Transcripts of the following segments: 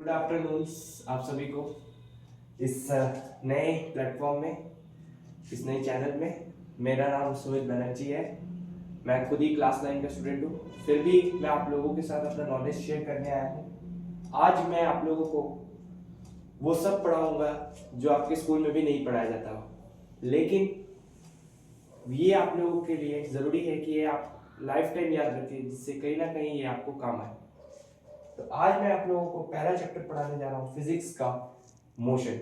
Good afternoon आप सभी को इस नए प्लेटफॉर्म में, इस नए चैनल में। मेरा नाम सुमित बनर्जी है। मैं खुद ही क्लास 9 का स्टूडेंट हूँ, फिर भी मैं आप लोगों के साथ अपना नॉलेज शेयर करने आया हूँ। आज मैं आप लोगों को वो सब पढ़ाऊँगा जो आपके स्कूल में भी नहीं पढ़ाया जाता हो, लेकिन ये आप लोगों के लिए ज़रूरी है कि ये आप लाइफ टाइम याद रखें, जिससे कहीं ना कहीं ये आपको काम आए। तो आज मैं आप लोगों को पहला चैप्टर पढ़ाने जा रहा हूँ, फिजिक्स का मोशन।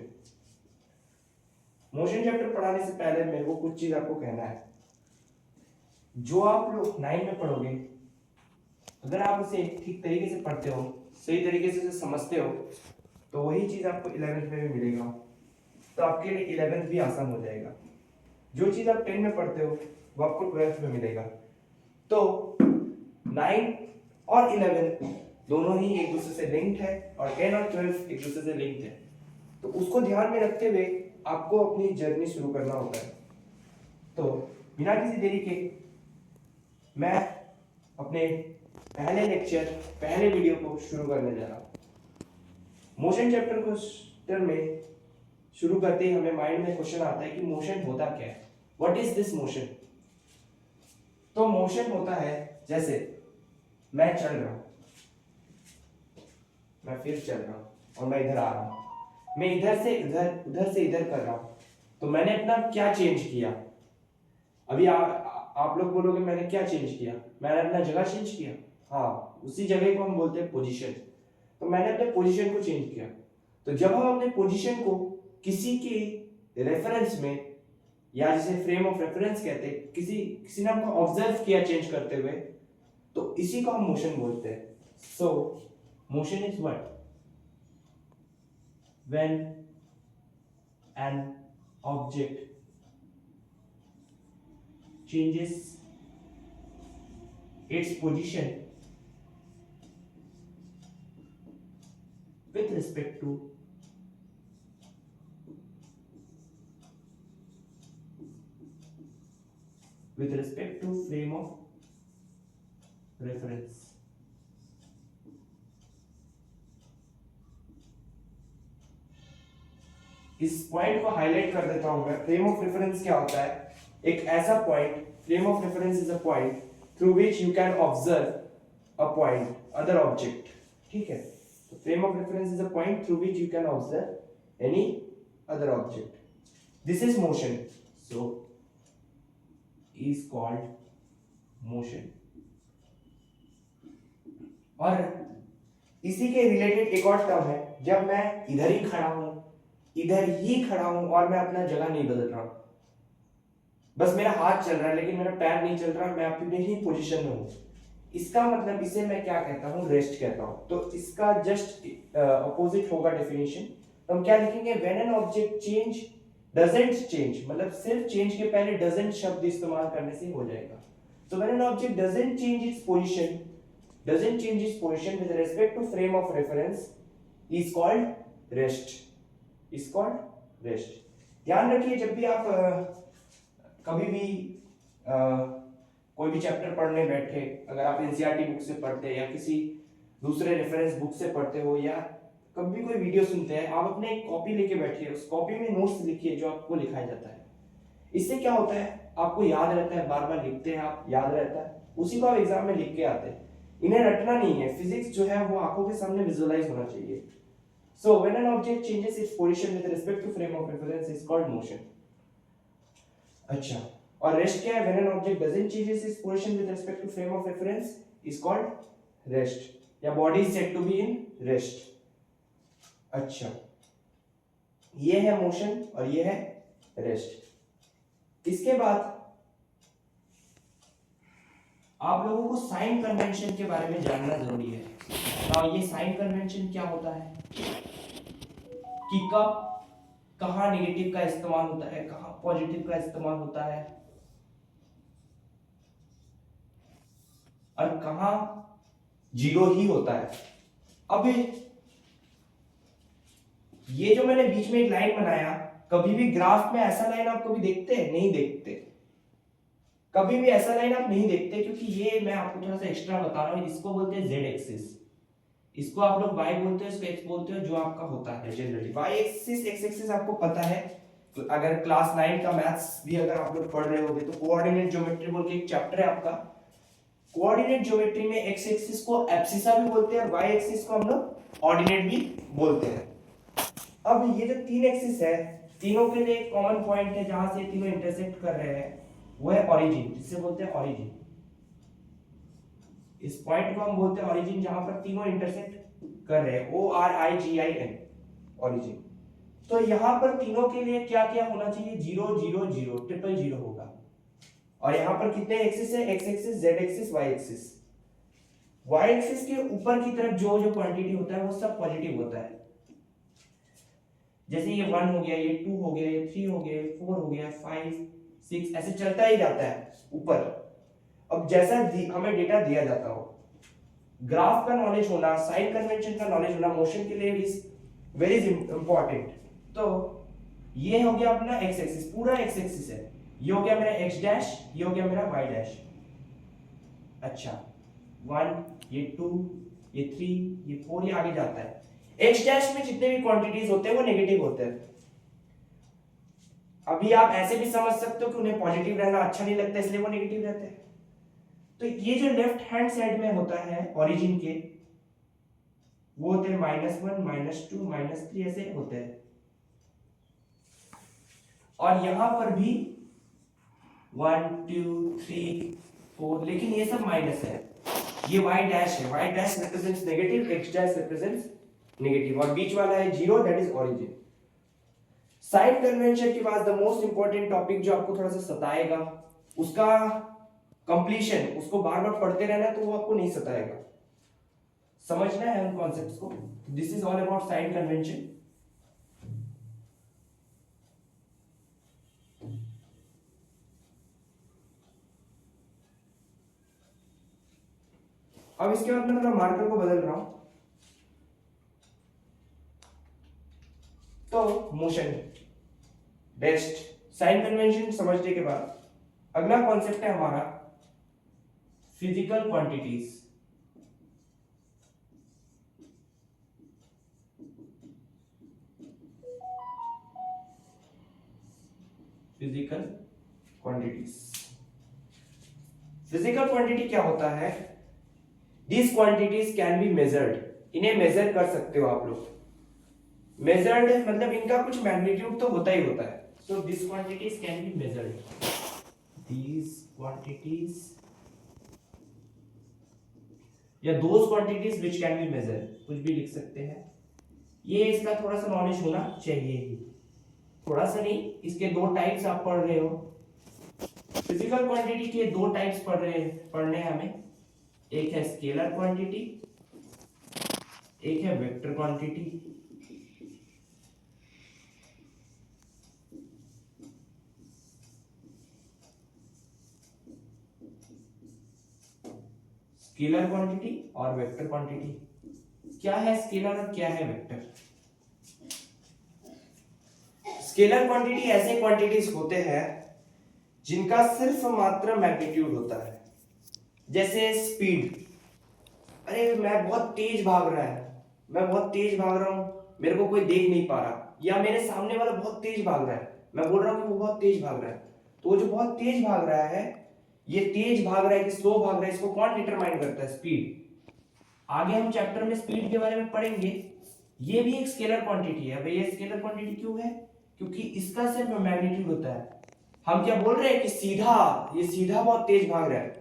मोशन चैप्टर पढ़ाने से पहले मेरे को कुछ चीज आपको कहना है। जो आप लोग 9 में पढ़ोगे, अगर आप उसे ठीक तरीके से पढ़ते हो, सही तरीके से उसे समझते हो, तो वही चीज आपको 11th में भी मिलेगा। तो आपके लिए 11th भी आसान हो जाएगा। जो चीज आप 10 में पढ़ते हो वो आपको 12th में मिलेगा। तो 9 और 11 दोनों ही एक दूसरे से लिंक्ड है, और 10 और 12 एक दूसरे से लिंक्ड है। तो उसको ध्यान में रखते हुए आपको अपनी जर्नी शुरू करना होता है। तो बिना किसी देरी के मैं अपने पहले लेक्चर, पहले वीडियो को शुरू करने जा रहा हूँ। मोशन चैप्टर को में शुरू करते ही हमें माइंड में क्वेश्चन आता है कि मोशन होता क्या है, व्हाट इज दिस मोशन। तो मोशन होता है, जैसे मैं चल रहा हूँ, मैं फिर चल रहा हूँ और मैं इधर आ रहा हूँ, मैं इधर से इधर, उधर से इधर कर रहा हूँ। तो मैंने अपना क्या चेंज किया? अभी आप लोग बोलोगे मैंने क्या चेंज किया? मैंने अपना जगह चेंज किया। हाँ, उसी जगह को हम बोलते हैं पोजीशन। तो मैंने अपने पोजीशन को चेंज किया। तो जब हम अपने पोजीशन को किसी के रेफरेंस में, या जिसे फ्रेम ऑफ रेफरेंस कहते हैं, किसी ने हमको ऑब्जर्व किया चेंज करते हुए, तो इसी को हम मोशन बोलते हैं। सो motion is what? When an object changes its position with respect to frame of reference। इस पॉइंट को हाईलाइट कर देता हूं मैं। फ्रेम ऑफ रेफरेंस क्या होता है? एक ऐसा point, frame of reference is a point through which you can observe a point, other object. ठीक है, तो frame of reference is a point through which you can observe any other object. This is motion, so is called motion. और इसी के related एक और term है, जब मैं इधर ही खड़ा हूं, इधर ही खड़ा हूं और मैं अपना जगह नहीं बदल रहा हूं, बस मेरा हाथ चल रहा है लेकिन मेरा पैर नहीं चल रहा, मैं अपने ही पोजीशन में हूं। इसका मतलब, इसे मैं क्या कहता हूं? रेस्ट कहता हूं। तो इसका जस्ट अपोजिट होगा डेफिनेशन। तो हम क्या लिखेंगे? When an object change doesn't change, मतलब सिर्फ चेंज के पहले डजंट शब्द इस्तेमाल करने से हो जाएगा। तो when an object doesn't change its position, with respect to frame of reference is called rest, is called rest। ध्यान रखिए, जब भी आप कभी भी कोई भी चैप्टर पढ़ने बैठे, अगर आप एनसीईआरटी बुक से पढ़ते हैं या किसी दूसरे रेफरेंस बुक से पढ़ते हो, या कभी भी कोई वीडियो सुनते हैं, आप अपने एक कॉपी लेके बैठिए, उस कॉपी में नोट्स लिखिए जो आपको लिखाया जाता है। इससे क्या होता है? आपको याद रहता है, बार बार लिखते हैं आप, याद रहता है, उसी को आप एग्जाम में लिख के आते हैं। इन्हें रटना नहीं है। फिजिक्स जो है वो आंखों के सामने विजुअलाइज होना चाहिए। So when an object changes its position with respect to frame of reference is called motion. अच्छा, और रेस्ट क्या है? When an object doesn't changes its position with respect to frame of reference is called rest, या body is said to be in rest. अच्छा, ये है motion और ये है रेस्ट। इसके बाद आप लोगों को साइन कन्वेंशन के बारे में जानना जरूरी है। और ये साइन कन्वेंशन क्या होता है कि कब कहां नेगेटिव का इस्तेमाल होता है, कहां पॉजिटिव का इस्तेमाल होता है, और कहां जीरो ही होता है। अब ये जो मैंने बीच में एक लाइन बनाया, कभी भी ग्राफ में ऐसा लाइन आप कभी देखते हैं? नहीं देखते। कभी भी ऐसा लाइन आप नहीं देखते, क्योंकि ये मैं आपको थोड़ा सा एक्स्ट्रा बता रहा हूं, इसको बोलते हैं जेड एक्सिस। इसको आप लोग y बोलते हो, इसको x बोलते हो, जो आपका होता है generally. y axis x axis आपको पता है, तो अगर क्लास 9 का मैथ्स भी अगर आप लोग पढ़ रहे होगे तो कोऑर्डिनेट ज्योमेट्री बोल के एक चैप्टर है आपका। कोऑर्डिनेट ज्योमेट्री में x एक्सिस को एब्सिसा भी बोलते हैं और y एक्सिस को हम लोग ऑर्डिनेट भी बोलते हैं। अब ये जो तीन एक्सिस है, तीनों के लिए एक कॉमन पॉइंट है जहां से तीनों इंटरसेक्ट कर रहे हैं, वो है ओरिजिन, जिसे बोलते हैं ओरिजिन। इस पॉइंट को हम बोलते हैं ओरिजिन, जहां पर तीनों इंटरसेक्ट कर रहे हैं, ORIGIN, ओरिजिन। तो यहां पर तीनों के लिए क्या क्या होना चाहिए, 0 0 0 ट्रिपल 0 होगा। और यहां पर कितने एक्सिस है, x axis, z axis, y axis. y axis के ऊपर की तरफ जो जो क्वांटिटी होता है वो सब पॉजिटिव होता है। जैसे ये 1 हो गया, ये 2 हो गया, ये 3 हो गया, 4 हो गया, 5 6 ऐसे चलता ही जाता है ऊपर। अब जैसा हमें डेटा दिया जाता हो, ग्राफ का नॉलेज होना, साइन कन्वेंशन का नॉलेज होना मोशन के लिए इज वेरी इंपॉर्टेंट। तो ये हो गया अपना x एक्सिस, पूरा x एक्सिस है, ये हो गया मेरा x डैश, ये हो गया मेरा y डैश। अच्छा 1, ये 2, ये 3, ये 4, ये आगे जाता है। x डैश में जितने भी क्वांटिटीज होते हैं वो नेगेटिव होते हैं। अभी आप ऐसे भी समझ सकते हो कि उन्हें पॉजिटिव रहना अच्छा नहीं लगता, इसलिए वो नेगेटिव रहते हैं। तो ये जो लेफ्ट हैंड साइड में होता है ओरिजिन के, वो होते हैं -1 -2 -3 ऐसे होते हैं। और यहां पर भी 1 2 3 4, लेकिन ये सब माइनस है। ये y डैश है, y dash represents negative, x dash represents negative, और बीच वाला है 0, that is origin. Sign convention के बाद द मोस्ट इंपॉर्टेंट टॉपिक जो आपको थोड़ा सा सताएगा, उसका कंप्लीशन, उसको बार बार पढ़ते रहना तो वो आपको नहीं सताएगा, समझना है उन कॉन्सेप्ट्स को। This is all about sign convention. अब इसके बाद मैं थोड़ा मार्कर को बदल रहा हूं, तो मोशन बेस्ट साइन कन्वेंशन समझने के बाद अगला कॉन्सेप्ट है हमारा physical quantities. Physical quantities, physical quantity क्या होता है, These quantities can be measured, इन्हें मेजर कर सकते हो आप लोग। मेजर्ड मतलब इनका कुछ मैग्नीट्यूड तो होता ही होता है। So these quantities can be measured, these quantities या those quantities which can be measured, कुछ भी लिख सकते हैं। ये इसका थोड़ा सा नॉलेज होना चाहिए ही, थोड़ा सा नहीं, इसके दो टाइप्स आप पढ़ रहे हो। फिजिकल क्वांटिटी के दो टाइप्स पढ़ने हमें, एक है स्केलर क्वांटिटी, एक है वेक्टर क्वांटिटी। स्केलर क्वांटिटी और वेक्टर क्वांटिटी। क्या है स्केलर और क्या है वेक्टर? स्केलर क्वांटिटी ऐसे क्वांटिटीज होते हैं जिनका सिर्फ मात्र मैग्नीट्यूड होता है, जैसे स्पीड। अरे मैं बहुत तेज भाग रहा है, मैं बहुत तेज भाग रहा हूं, मेरे को कोई देख नहीं पा रहा, या मेरे सामने वाला बहुत तेज भाग रहा है, मैं बोल रहा हूं कि वो बहुत तेज भाग रहा है। तो वो जो बहुत तेज भाग रहा है, ये तेज भाग रहा है कि स्लो भाग रहा है, इसको कौन डिटरमाइन करता है? स्पीड। आगे हम चैप्टर में स्पीड के बारे में पढ़ेंगे। ये भी एक स्केलर क्वांटिटी है। भाई ये स्केलर क्वांटिटी क्यों है? क्योंकि इसका सिर्फ मैग्नीट्यूड होता है। हम क्या बोल रहे हैं कि ये सीधा बहुत तेज भाग रहा है,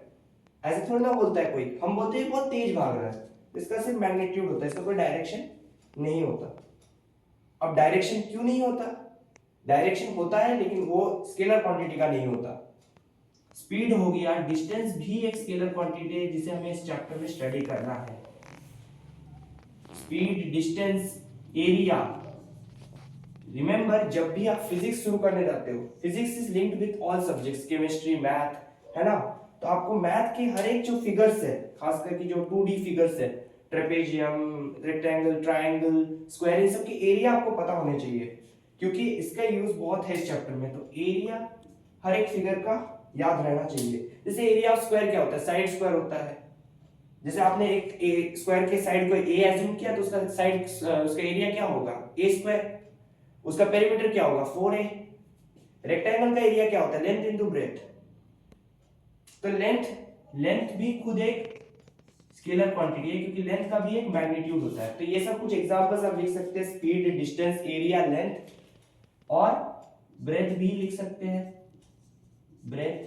ऐसे थोड़ा ना बोलता है कोई, हम बोलते हैं बहुत तेज भाग रहा है, इसका सिर्फ मैग्नीट्यूड होता है, इसका कोई डायरेक्शन नहीं होता। अब डायरेक्शन क्यों नहीं होता? डायरेक्शन होता है लेकिन वो स्केलर क्वांटिटी का नहीं होता। स्पीड हो गया, डिस्टेंस भी एक स्केलर क्वांटिटी है जिसे हमें इस चैप्टर में स्टडी करना है। Speed, distance, area. रिमेंबर, जब भी आप फिजिक्स शुरू करने जाते हो, physics is linked with all subjects, chemistry, math, है ना? तो आपको मैथ के हर एक जो फिगर्स है, खास करके जो 2D फिगर्स है, ट्रेपेजियम, रेक्टेंगल, ट्रायंगल, स्क्वायर, इन सब की एरिया आपको पता होने चाहिए, क्योंकि इसका यूज बहुत है इस चैप्टर में। तो एरिया हर एक फिगर का याद रहना चाहिए। जैसे एरिया ऑफ स्क्वायर क्या होता है? साइड स्क्वायर होता है, जैसे आपने एक स्क्वायर के साइड को ए एज्यूम किया तो उसका साइड उसका एरिया क्या होगा ए स्क्वायर, उसका पेरीमीटर क्या होगा 4a। रेक्टेंगल का एरिया क्या होता है लेंथ इनटू ब्रेथ, तो लेंथ भी खुद एक स्केलर क्वांटिटी है क्योंकि लेंथ का भी एक मैग्नीट्यूड होता है। तो ये सब कुछ एग्जांपल्स आप लिख सकते हैं, स्पीड, डिस्टेंस, एरिया, लेंथ और ब्रेथ भी लिख सकते हैं, ब्रेथ,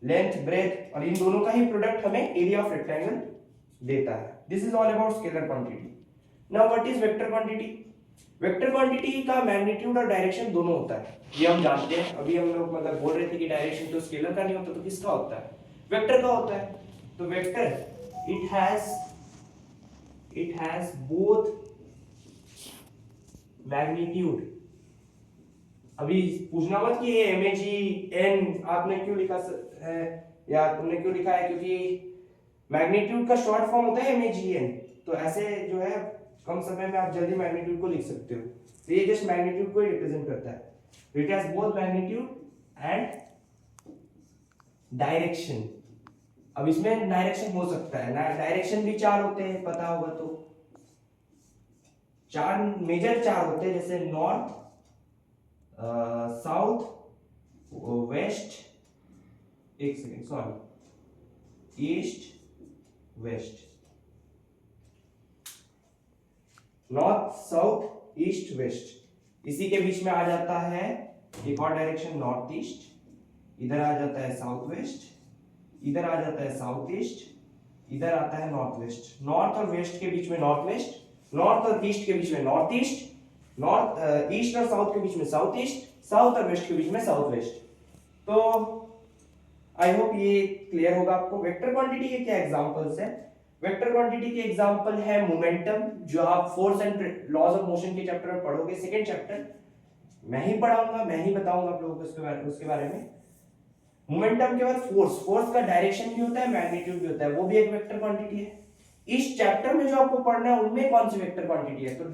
लेंथ, ब्रेथ, और इन दोनों का ही प्रोडक्ट हमें एरिया ऑफ रेक्टेंगल देता है। This is all about scalar quantity. Now what is vector quantity? Vector quantity का मैग्नीट्यूड और डायरेक्शन दोनों होता है, ये हम जानते हैं। अभी हम लोग मतलब बोल रहे थे कि डायरेक्शन तो स्केलर का नहीं होता, तो किसका होता है? वेक्टर का होता है। तो vector it has both magnitude. अभी पूछना मत कि ये MAGN आपने क्यों लिखा है या तुमने क्यों लिखा है, क्योंकि मैग्नीट्यूड का शॉर्ट फॉर्म होता है MAGN। तो ऐसे जो है कम समय में आप जल्दी मैग्नीट्यूड को लिख सकते हो, तो ये जस्ट मैग्नीट्यूड को ही रिप्रेजेंट करता है। It has both magnitude and direction. अब इसमें डायरेक्शन हो सकता है ना, डायरेक्शन भी 4 होते हैं, पता होगा तो 4 मेजर 4 होते हैं, जैसे नॉर्थ, साउथ, वेस्ट, एक second sorry, east, west, north, south, east, west. इसी के बीच में आ जाता है एक और डायरेक्शन नॉर्थ ईस्ट, इधर आ जाता है साउथ वेस्ट, इधर आ जाता है साउथ ईस्ट, इधर आता है नॉर्थ वेस्ट। नॉर्थ और वेस्ट के बीच में नॉर्थ वेस्ट, नॉर्थ और ईस्ट के बीच में नॉर्थ ईस्ट, नॉर्थ ईस्ट और साउथ के बीच में साउथ ईस्ट, साउथ और वेस्ट के बीच में साउथ वेस्ट। तो आई होप ये क्लियर होगा आपको। वेक्टर क्वांटिटी के क्या एग्जांपल्स है? वेक्टर क्वांटिटी के एग्जांपल है मोमेंटम, जो आप force and laws of motion के चैप्टर में पढ़ोगे, सेकंड चैप्टर मैं ही पढ़ाऊंगा, मैं ही बताऊंगा आप लोगों को उसके बारे में। मोमेंटम के बाद फोर्स का डायरेक्शन भी होता है, मैग्नीट्यूड भी होता है, वो भी एक वेक्टर क्वांटिटी है। इस चैप्टर में जो आपको पढ़ना है उनमें कौन सी वेक्टर क्वांटिटी है? तो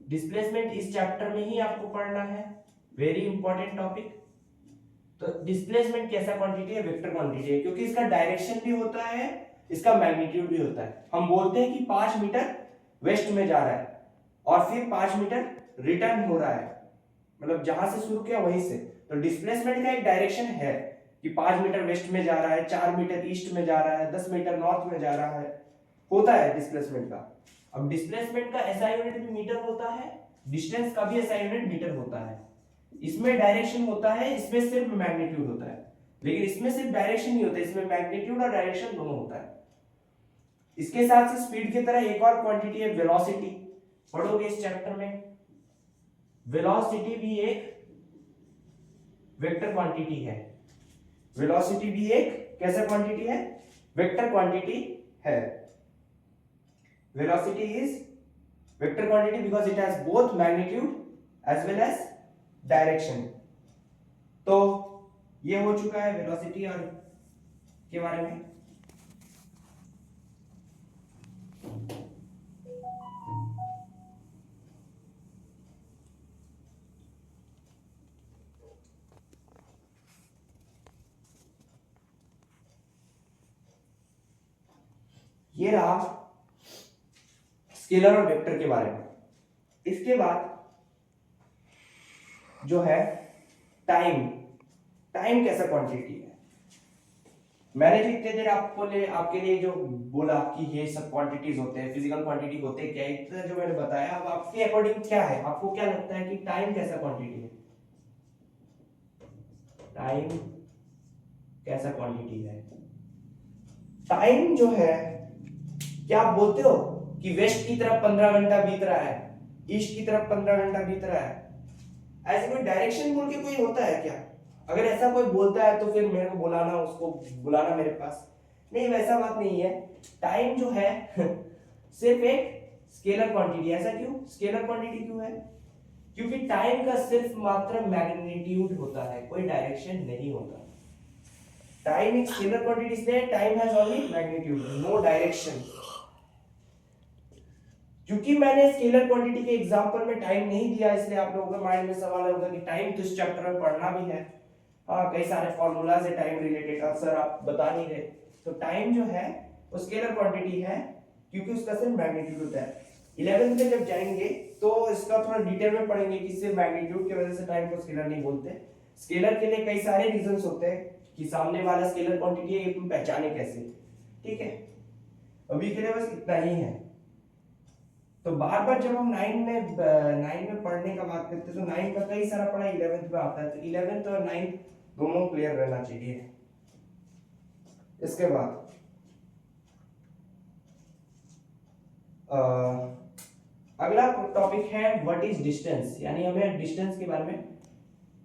डिस्प्लेसमेंट इस चैप्टर में ही आपको पढ़ना है, वेरी इंपॉर्टेंट टॉपिक। तो डिस्प्लेसमेंट कैसा क्वांटिटी है? वेक्टर क्वांटिटी है, क्योंकि इसका डायरेक्शन भी होता है, इसका मैग्नीट्यूड भी होता है। हम बोलते हैं कि 5 मीटर वेस्ट में जा रहा है और फिर 5 मीटर रिटर्न हो रहा है, मतलब जहां से शुरू किया वहीं से। तो डिस्प्लेसमेंट का एक डायरेक्शन है कि 5 मीटर वेस्ट में जा रहा है, 4 मीटर ईस्ट में जा रहा है, 10 मीटर नॉर्थ में जा रहा है, होता है डिस्प्लेसमेंट का। अब डिस्प्लेसमेंट का एसआई यूनिट भी मीटर होता है, डिस्टेंस का भी एसआई यूनिट मीटर होता है। इसमें डायरेक्शन होता है, इसमें सिर्फ मैग्नीट्यूड होता है, लेकिन इसमें सिर्फ डायरेक्शन नहीं होता, इसमें मैग्नीट्यूड और डायरेक्शन दोनों होता है। इसके साथ से स्पीड की तरह एक और क्वांटिटी है वेलोसिटी, पढ़ोगे इस चैप्टर में। वेलोसिटी भी एक वेक्टर क्वांटिटी है, वेलोसिटी भी एक कैसा क्वांटिटी है? वेक्टर क्वांटिटी है। Velocity is vector quantity because it has both magnitude as well as direction. तो ये हो चुका है वेलोसिटी और के बारे में। ये रहा स्केलर और वेक्टर के बारे में। इसके बाद जो है टाइम, टाइम कैसा क्वांटिटी है? मैंने जितने देर आपके लिए जो बोला कि ये सब क्वांटिटीज होते हैं, फिजिकल क्वांटिटी होते हैं क्या, इतना जो मैंने बताया, अब आपके अकॉर्डिंग क्या है? आपको क्या लगता है कि टाइम कैसा क्वांटिटी है? टाइम कैसा क्वांटिटी है? टाइम जो है, क्या आप बोलते हो कि वेस्ट की तरफ 15 घंटा बीत रहा है, ईस्ट की तरफ 15 घंटा बीत रहा है? ऐसे कोई डायरेक्शन बोल के कोई होता है क्या? अगर ऐसा कोई बोलता है तो फिर मेरे को बुलाना, उसको बुलाना मेरे पास। नहीं, वैसा बात नहीं है। टाइम जो है सिर्फ एक स्केलर क्वांटिटी है। ऐसा क्यों स्केलर क्वांटिटी क्यों है? क्योंकि टाइम का सिर्फ मात्र मैग्नीट्यूड होता है, कोई डायरेक्शन नहीं होता। टाइम एक स्केलर क्वांटिटी इसलिए time has only magnitude, no direction. क्योंकि मैंने स्केलर क्वांटिटी के एग्जांपल में टाइम नहीं दिया, इसलिए आप लोगों के माइंड में सवाल होगा कि टाइम तो इस चैप्टर में पढ़ना भी है, हाँ, कई सारे फॉर्मूलाज है टाइम रिलेटेड, अब सर आप बता नहीं रहे। तो टाइम जो है वो स्केलर क्वांटिटी है क्योंकि उसका सिर्फ मैग्नीट्यूड होता है। 11th में जब जाएंगे तो इसका थोड़ा डिटेल में पढ़ेंगे कि सिर्फ मैग्नीट्यूड की वजह से टाइम को स्केलर नहीं बोलते। स्केलर के लिए कई सारे रीजंस होते हैं कि सामने वाला स्केलर क्वांटिटी है, ये तुम पहचाने कैसे। ठीक है, अभी के लिए बस इतना ही है। तो बार बार जब हम 9 में पढ़ने का बात करते हैं तो 9 का कई सारा पढ़ा 11th में आता है, तो 11th और 9 दोनों क्लियर रहना चाहिए। इसके बाद अगला टॉपिक है व्हाट इज डिस्टेंस, यानी हमें डिस्टेंस के बारे में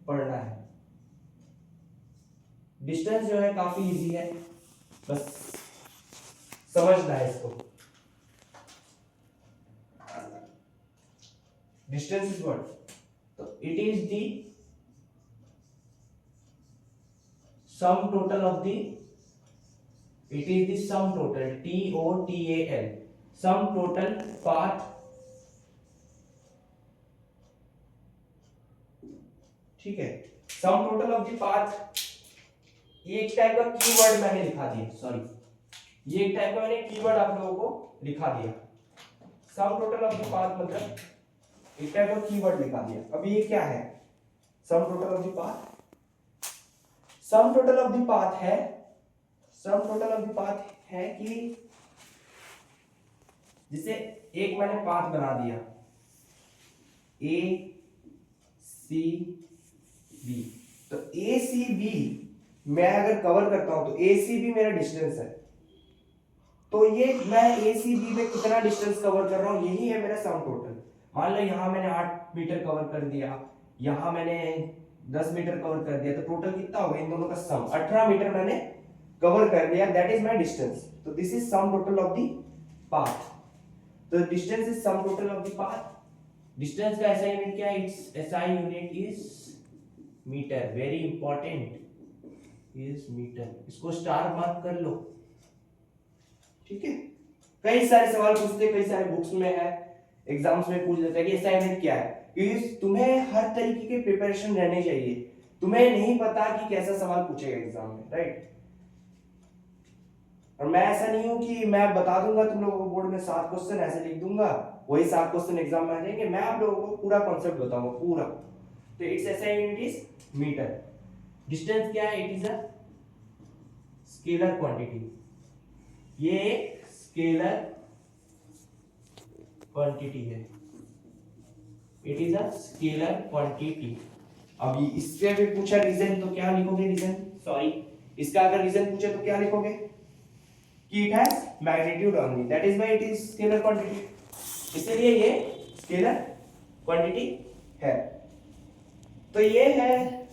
पढ़ना है। डिस्टेंस जो है काफी इजी है, बस समझना है इसको। डिस्टेंस इज व्हाट, तो it is the some total of the, it is the sum total, TOTAL, sum total path, ठीक है, sum total of the path. ये एक टाइप का कीवर्ड मैंने लिखा दिया, सॉरी, ये एक टाइप का मैंने कीवर्ड आप लोगों को लिखा दिया। सम टोटल ऑफ द पाथ मतलब एक टाइप का कीवर्ड लिखा दिया। अभी ये क्या है, sum total of the path. Sum total of the path है, sum total of the path है कि जिसे एक मैंने पाथ बना दिया A C B, तो A C B मैं अगर कवर करता हूं तो A C B मेरा डिस्टेंस है। तो ये मैं A C B में कितना डिस्टेंस कवर कर रहा हूं, यही है मेरा सम टोटल। मान लो यहां मैंने 8 मीटर कवर कर दिया, यहां मैंने 10 मीटर कवर कर दिया, तो टोटल कितना होगा इन दोनों का सम, 18 मीटर मैंने कवर कर दिया, दैट इज माय डिस्टेंस। तो this is sum total of the path. तो distance is sum total of the path. Distance का SI यूनिट क्या है, its SI unit is metre, very important is metre, इसको star mark कर लो। ठीक है, कई सारे सवाल पूछते हैं, कई सारे बुक्स में है, एग्जाम्स में पूछ लेते हैं कि SI यूनिट क्या है, क्योंकि तुम्हें हर तरीके की प्रिपरेशन रहनी चाहिए। तुम्हें नहीं पता कि कैसा सवाल पूछेगा एग्जाम में, राइट। और मैं ऐसा नहीं हूं कि मैं बता दूंगा तुम लोगों को बोर्ड में 7 क्वेश्चन ऐसे लिख दूंगा, वही 7 क्वेश्चन एग्जाम में आ जाएंगे। मैं आप लोगों को पूरा कॉन्सेप्ट बताऊंगा पूरा। तो its SI unit is metre. Distance क्या है, it is a scalar quantity, ये एक स्केलर क्वांटिटी है, it is a scalar quantity. अभी इससे भी पूछा रीजन तो क्या लिखोगे, रीजन, सॉरी, इसका अगर रीजन पूछे तो क्या लिखोगे कि it has magnitude only, that is why it is scalar quantity, इसलिए ये स्केलर क्वांटिटी है। तो ये है